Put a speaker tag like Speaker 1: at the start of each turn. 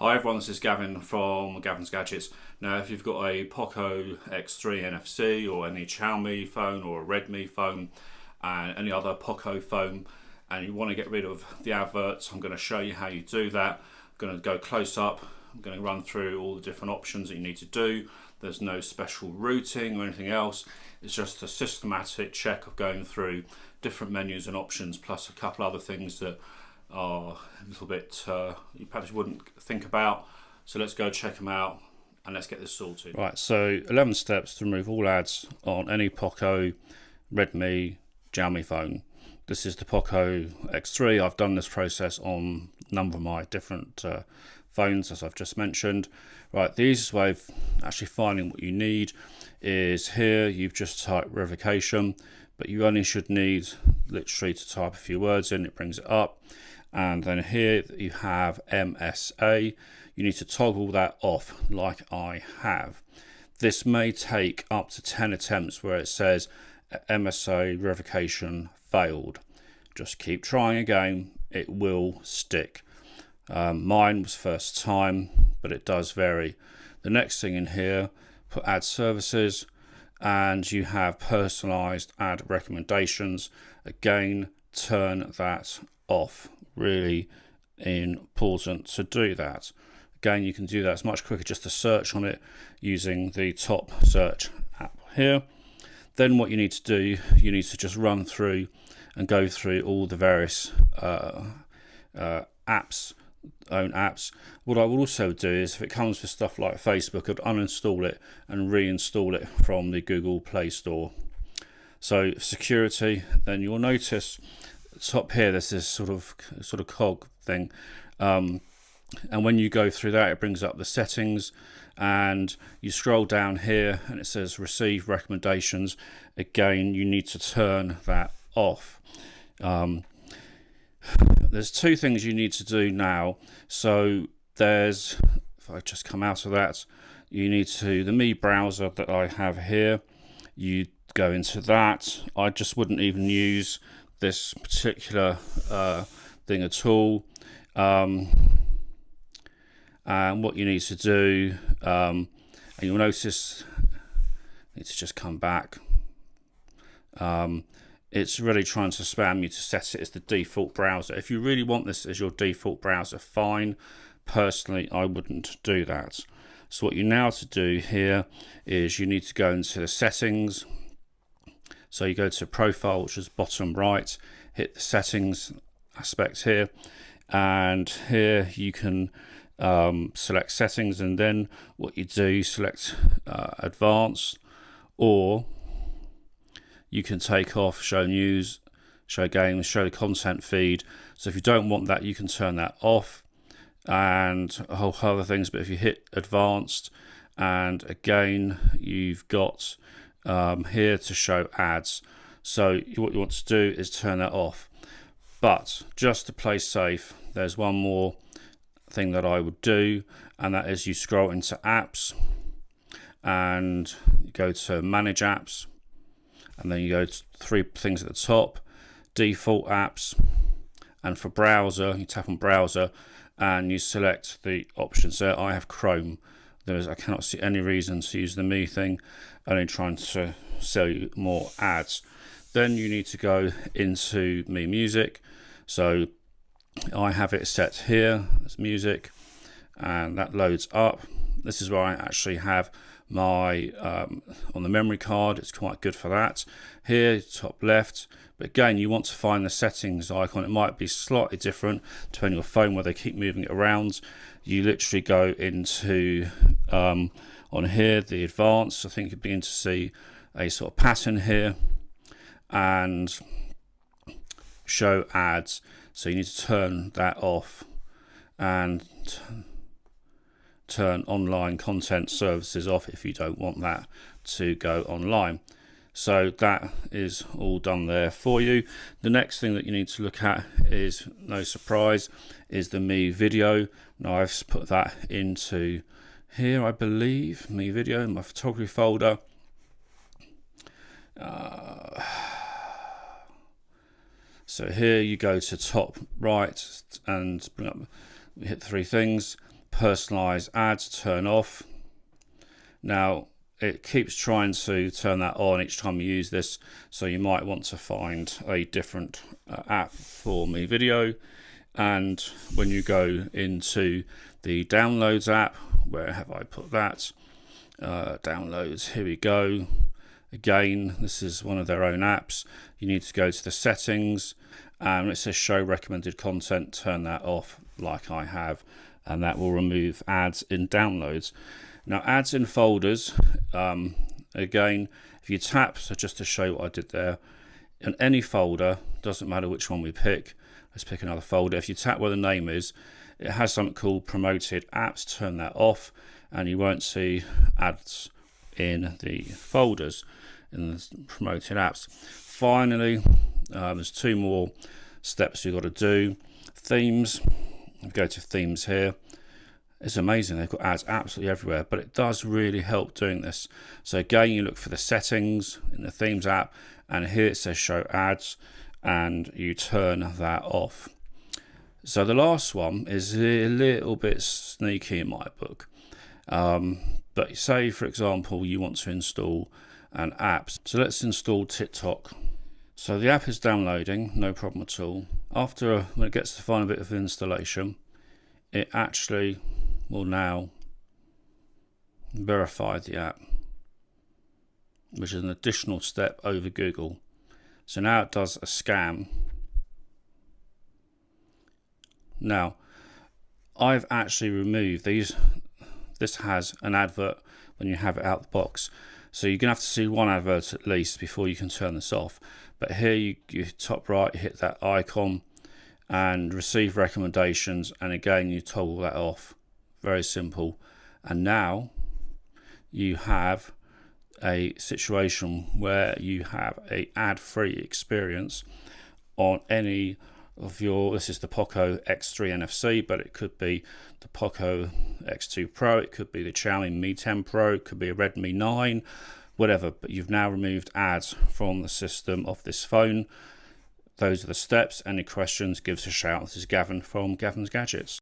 Speaker 1: Hi everyone, this is Gavin from Gavin's Gadgets. Now if you've got a Poco X3 NFC or any Xiaomi phone or a Redmi phone and any other Poco phone and you want to get rid of the adverts, I'm going to show you how you do that. I'm going to go close up, I'm going to run through all the different options that you need to do. There's no special routing or anything else, it's just a systematic check of going through different menus and options plus a couple other things that are a little bit you perhaps wouldn't think about. So let's go check them out and let's get this sorted. Right, so 11 steps to remove all ads on any Poco, Redmi, Xiaomi phone. This is the Poco X3. I've done this process on a number of my different phones, as I've just mentioned. Right, the easiest way of actually finding what you need is here. You've just typed revocation, but you only should need literally to type a few words in. It brings it up. And then here you have MSA. You need to toggle that off like I have. This may take up to 10 attempts where it says MSA revocation failed. Just keep trying again, it will stick. Mine was first time, but it does vary. The next thing in here, put ad services, and you have personalized ad recommendations. Again, turn that off. Really important to do that. Again, you can do that. It's much quicker just to search on it using the top search app here. Then what you need to do, you need to just run through and go through all the various apps, own apps. What I will also do is, if it comes with stuff like Facebook, I'd uninstall it and reinstall it from the Google Play Store. So security, then you'll notice top here there's this sort of cog thing, and when you go through that it brings up the settings and you scroll down here and it says receive recommendations. Again, you need to turn that off. There's two things you need to do now. So there's, if I just come out of that, you need to, the Me browser that I have here, you go into that. I just wouldn't even use this particular thing at all, and what you need to do, and you'll notice I need to just come back. It's really trying to spam you to set it as the default browser. If you really want this as your default browser, fine. Personally, I wouldn't do that. So what you now have to do here is you need to go into the settings. So you go to profile, which is bottom right, hit the settings aspect here, and here you can select settings, and then what you do, select advanced, or you can take off show news, show games, show the content feed. So if you don't want that, you can turn that off, and a whole other things. But if you hit advanced, and again you've got here to show ads. So what you want to do is turn that off. But just to play safe, there's one more thing that I would do, and that is you scroll into apps and you go to manage apps, and then you go to three things at the top, default apps, and for browser you tap on browser and you select the options there. I have Chrome. I cannot see any reason to use the Me thing, only trying to sell you more ads. Then you need to go into Me Music. So I have it set here as music, and that loads up. This is where I actually have my on the memory card. It's quite good for that. Here, top left. But again, you want to find the settings icon. It might be slightly different depending on your phone where they keep moving it around. You literally go into on here the advanced. I think you begin to see a sort of pattern here, and show ads. So you need to turn that off and turn online content services off if you don't want that to go online. So that is all done there for you. The next thing that you need to look at is, no surprise, is the Me video. Now I've put that into here, I believe, Me video in my photography folder. So here you go to top right and bring up, hit three things. personalized ads, turn off. Now it keeps trying to turn that on each time you use this, so you might want to find a different app for Mi Video. And when you go into the downloads app, where have I put that? Downloads, here we go. Again, this is one of their own apps. You need to go to the settings, and it says show recommended content, turn that off like I have, and that will remove ads in downloads. Now ads in folders, again, if you tap, so just to show what I did there, in any folder, doesn't matter which one we pick, let's pick another folder. If you tap where the name is, it has something called promoted apps, turn that off, and you won't see ads in the folders, in the promoted apps. Finally, there's 2 more steps you've got to do. Themes, go to themes here. It's amazing, they've got ads absolutely everywhere, but it does really help doing this. So again, you look for the settings in the themes app, and here it says show ads, and you turn that off. So the last one is a little bit sneaky in my book. But say, for example, you want to install an app. So let's install TikTok. So the app is downloading, no problem at all. After, when it gets to the final bit of installation, it actually will now verify the app, which is an additional step over Google. So now it does a scan. Now, I've actually removed these. This has an advert when you have it out the box. So you're going to have to see one advert at least before you can turn this off. But here you top right, hit that icon and receive recommendations. And again, you toggle that off. Very simple. And now you have a situation where you have a ad-free experience on any of your, this is the Poco X3 NFC, but it could be the Poco X2 Pro, it could be the Xiaomi Mi 10 Pro, it could be a Redmi 9, whatever, but you've now removed ads from the system of this phone. Those are the steps. Any questions, give us a shout. This is Gavin from Gavin's Gadgets.